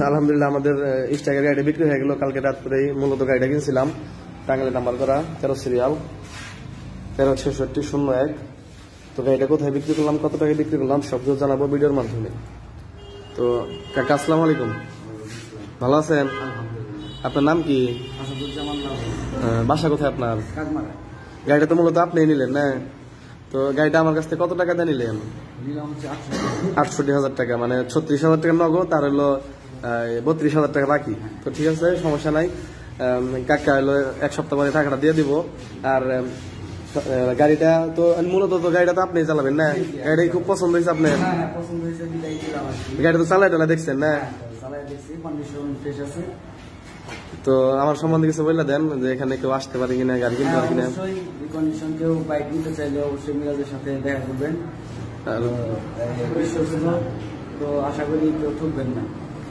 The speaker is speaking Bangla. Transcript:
আলহামদুলিল্লাহ আমাদের স্ট্রাইকার গাড়িটা বিক্রি হয়ে গেল কালকে রাত্রেই। মূলত গাড়িটা কিনছিলাম টাঙ্গাইলে নাম্বার করা 13 সিরিয়াল 136601। তো গাড়িটা কোথায় বিক্রি করলাম, কত টাকা বিক্রি করলাম সব কিছু জানাবো ভিডিওর মাধ্যমে। তো কাকা আসসালামু আলাইকুম, ভালো আছেন? আপনার নাম কি? বাসা কোথায় আপনার? গাড়িটা তো মূলত আপনি নিলেন না? তো গাড়িটা আমার কাছ থেকে কত টাকা দিয়ে নিলেন? 68,000 টাকা, মানে 36,000 টাকা নগদ, আর হলো 32,000 টাকা বাকি। তো ঠিক আছে, সমস্যা নাই। কাকা হলো এক সপ্তাহ পরে টাকাটা দিয়ে দিব। আর গাড়িটা তো মূলত তো গাড়িটা তো আপনি চালাবেন না? গাড়িটা খুব পছন্দ হয়েছে আপনার? গাড়িটা তো চালাই টালা দেখছেন না? তো আমার সম্বন্ধে কিছু বলে দেন, যে এখানে কেউ আসতে পারে কিনা, গাড়ি কিনতে পারে কিনা। কেউ বাইক নিতে চাইলে অবশ্যই মিরাজের সাথে দেখা করবেন, তো আশা করি কেউ ঠকবেন না।